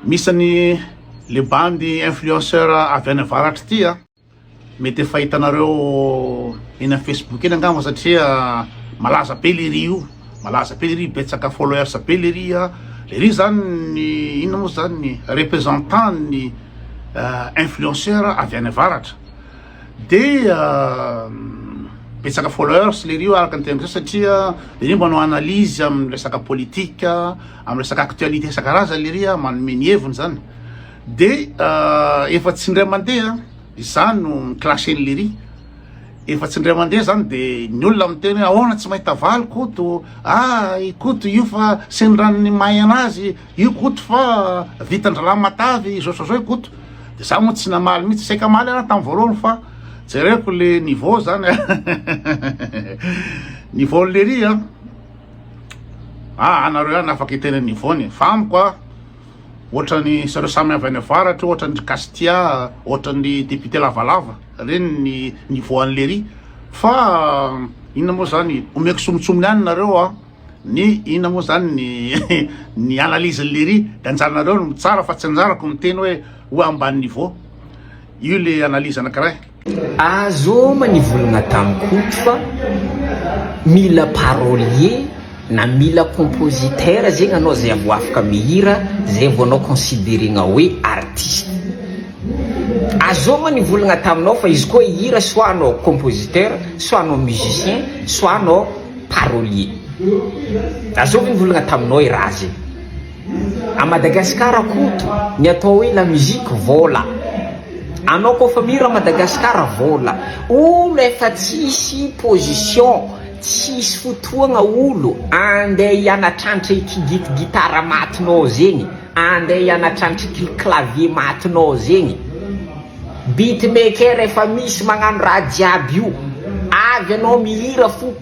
misy le bandy influenceur avy any avaratra ty mety efa hitanareo eny Facebook eny angamba satria malaza be le ry io, malaza be le ry, betsaka followers be le ry le ry zany ino moa zany représentant ny influenceur avy any avaratra de betsaka followers le ry araka ny tegna satria le ry manao analyse amin'ny resaka politika, amin'ny resaka actualité isan-karazany le ry manome ny heviny zany de efa tsy indray mandeha izany no classeny le ry efa tsy indray mandeha zany de ny olona miteny ahoana tsy mahita valy koto koto io fa sendrany mahay anazy io koto fa vitan-drala matavy zao koto de za moa tsy namaly mihitsy saika maly ana tamin'ny voalohany fa jereko le niveau zany niveau le ry anareo ihany afaka hiteny niveaony fa amiko ohatrany sareo samy avy any avaratra ohatrany Castia, ohatrany député lavalava reny ny niveau an'le ry fa inona moa zany omeko somotsomony any nareo ny inona moa zany ny analyse le ry de anjaranareo no tsara fa tsy anjarako miteny hoe ambany niveau io le analyse anankiray azo manivolagna tamikoto fa mila parolier na mila compositeur zegny anao zay avo afaka mihira zay vo anao considérena hoe artiste azo manivolagna taminao fa izy koa hira soit anao compositeur soit anao musicien soit anao parolier azo manivolagna taminao i raha zegny a Madagasikara koto ny atao hoe la musique vola anao koa fa mihira Madagasikara vola olo efa tsisy position tsisy fotoagna olo andeha hianatrantra gitara matinao zegny andeha hianatrantra clavier matinao zegny beatmaker efa misy magnano raha jiaby io avy anao mihira fo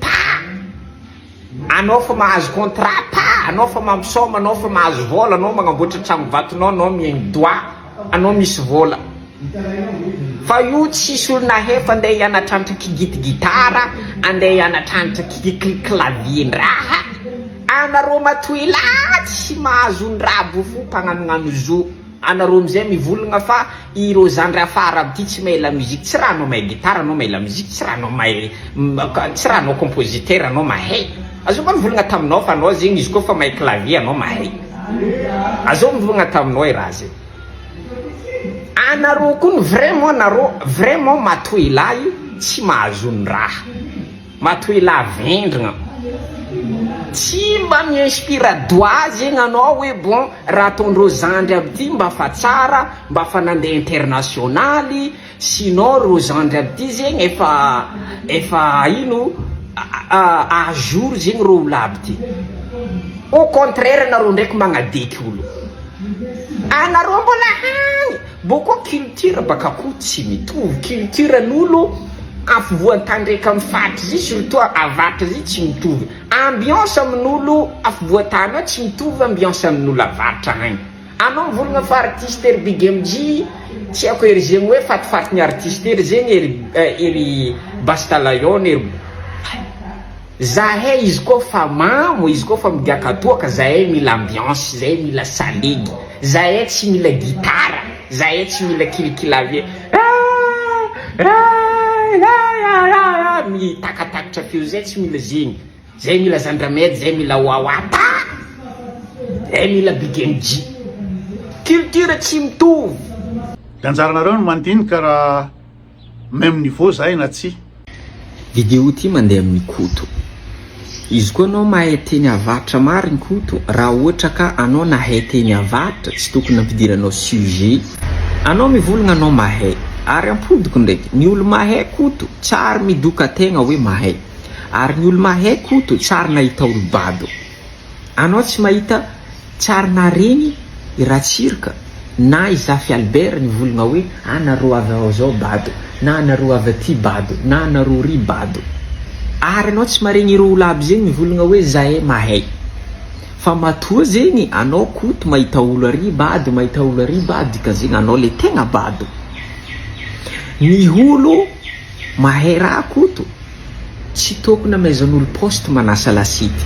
anao fa mahazo contrat anao fa mampisoma anao fa mahazo vola anao magnamboatra tragno vatonao anao mihaigny doigt anao misy vola fa io tsisy olona hefa andeha hianatrantra gitara andeha hianatrantra clavier-ndraha anareo matoy latsy mahazo ndrabo fo mpagnanognano zo anareo amizay mivolagna fa ireo zandry afara aby ty tsy mahay la musique tsy raha anao mahay gitara anao mahay la musique tsy raha anao compositeur anao mahay azo mba mivolagna taminao fa anao zegny izy koa fa mahay clavier anao mahay azo mivolagna taminao i raha zegny anareo koa vraiment matoy lahy tsy mahazo ndraha matoy lahy vendrigna tsy mba mi-inspira doigt zegny anao hoe bon raha ataondreo zandry aby ty mba fa tsara mba fa nandeha internationaly sinon reo zandry aby ty zegny efa ino à jour zegny reo olo aby ty au contraire anareo ndraiky magnadeky olo anareo mbola hagny boko culture baka koa tsy mitovy culture n'olo afovoan-tany ndraiky amin'ny fatry zy surtout avatra zy tsy mitovy ambiance amin'olo afovoan-tany ao tsy mitovy ambiance amin'olo avatra hagny anao mivolagna fa artiste ery Big MG tsy haiko ery zegny hoe fatifaty ny artiste ery zegny ery Bastalayon ery zahay izy koa fa mamo izy koa fa migaka toaka zahay mila ambiance zahay mila salegy zahay tsy mila gitara zahay tsy mila clavier mitakatakatrà feo zay tsy mila zegny zay mila zandramedy zay mila wawata zay mila Big MG culture tsy mitovy de anjaranareo no mandinika raha même niveau zay na tsy vidéo ty mandeha amin'ny koto izy koa anao mahay teny avatra mariny koto raha ohatra ka anao nahay teny avatra tsy tokony ampidiranao sujet anao mivolagna anao mahay ary ampodiko ndraiky ny olo mahay koto tsary midoka tegna hoe mahay ary ny olo mahay koto tsary nahita olo bado anao tsy mahita tsary nareny i Ratsirika na i Zafy Albert nivolagna hoe anareo avy ao zao bado na anareo avy aty bado na anareo ry bado ary anao tsy maregny ireo olo aby zegny mivolagna hoe zahay mahay fa matoa zegny anao koto mahita olo ary bado ka zegny anao le tegna bado ny olo mahay raha koto tsy tokony amaizan'olo poste manasa lasity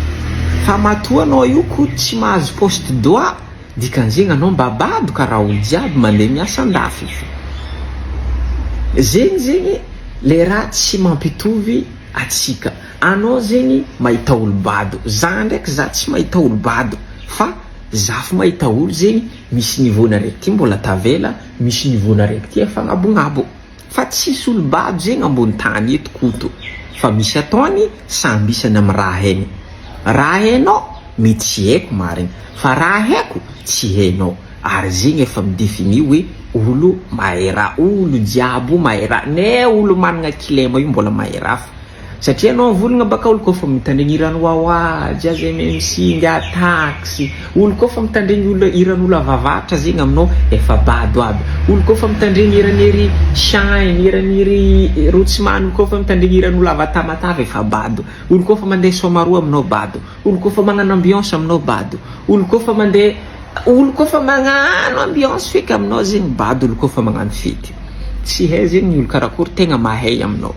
fa matoa anao io koto tsy mahazo poste doigt dikan'zegny anao mba badoka raha olo jiaby mandeha miasa andafy zegny le raha tsy mampitovy atsika. Anao zegny mahita olo bado, za ndraiky za tsy mahita olo bado, fa za fa mahita olo zegny misy niveauna raiky ty mbola tavela, misy niveauna raiky ty efa agnabognabo, fa tsisy olo bado zegny ambony tany eto koto, fa misy ataony samby isany amy raha hainy. Raha hainao mety tsy haiko marigny, fa raha haiko tsy hainao, ary zegny efa midefini hoe olo mahay raha, olo jiaby mahay raha, ne olo managna kilema io mbola mahay raha. Satria anao volagna baka olo kofa mitandregny iran'ny wawa, jazz MC, nga taxi, olo kofa mitandregny iran'olo avavatra zegny aminao efa bado aby. Olo kofa mitandregny iran'ery shine, iran'ery rotsman, kofa mitandregny iran'olo avatamatava efa bado. Olo kofa mandeha somaroa aminao bado, olo kofa magnano ambiance aminao bado, olo kofa magnano ambiance feky aminao zegny bado, olo kofa magnano fety. Tsy hay zegny olo karakory tegna mahay aminao.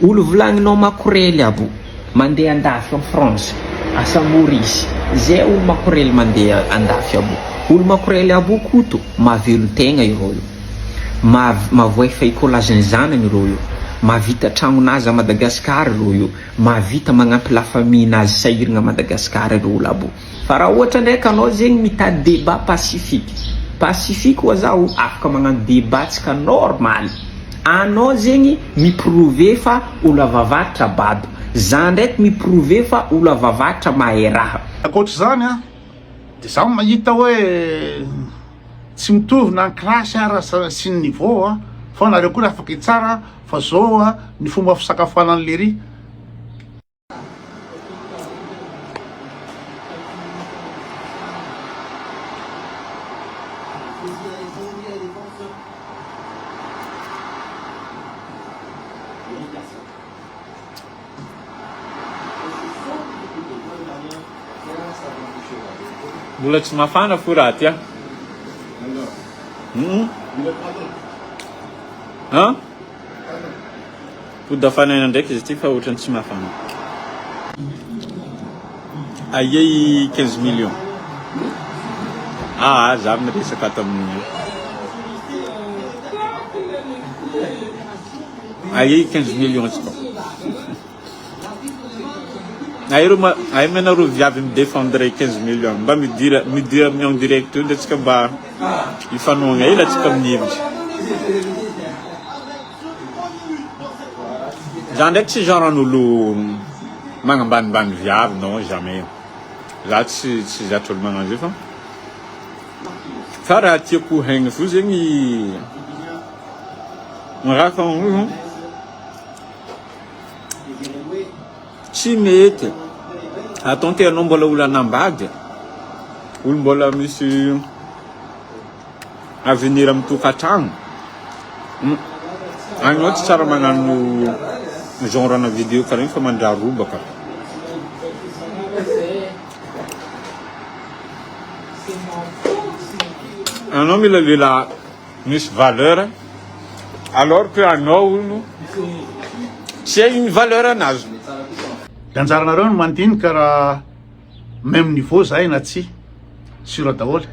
Olo volagninao makorely abo mandeha andafy en France, asa Maurice, zay olo makorely mandeha andafy abo. Olo makorely abo koto mavelo tegna ireo io, mavoay fahikolazany zanany ireo io, mavita tragnonazy a Madagasikara ireo io, mavita magnampy la famille nazy sahiragna Madagasikara ireo olo abo. Fa raha ohatra ndraiky anao zegny mitady débat pacifique ho zaho afaka magnano débat tsika normal. Anao zegny miprouve fa olo avavatra bado, za ndraiky miprouve fa olo avavatra mahay raha. Akoatra zany a, de zaho mahita hoe tsy mitovy na klasy ara sy ny niveau a, fa nareo koa afaka itsara fa zao a ny fomba fisakafoanan'le ry. Mbola tsy mafana fo raha ty a. Pody afanaina ndraiky izy ty fa ohatrany tsy mafana. Ayey 15 millions. Za miresaka tamin'igny. Ayey 15 millions tsika. Ay menaro viavy me défendre 15 millions. Mba midira amin'ny direct nde tsika mba ifanogna ela tsika amin'hevitra. Za ndraiky tsy genre an'olo magnambanimbany viavy, non jamais. Za tsy zatra olo magnano zay fa raha tiako haigny fo zegny raha fa tsy mety ataonte anao mbola olo anambady, olo mbola misy avenir amy tokatragno, anao tsy tsara magnano genre na vidéo karaha fa mandrarobaka. Anao mila lela misy valeur, alors que anao olo tsy hay ny valeur anazy. De anjaranareo no mandinika raha même niveau zay na tsy sura daholo.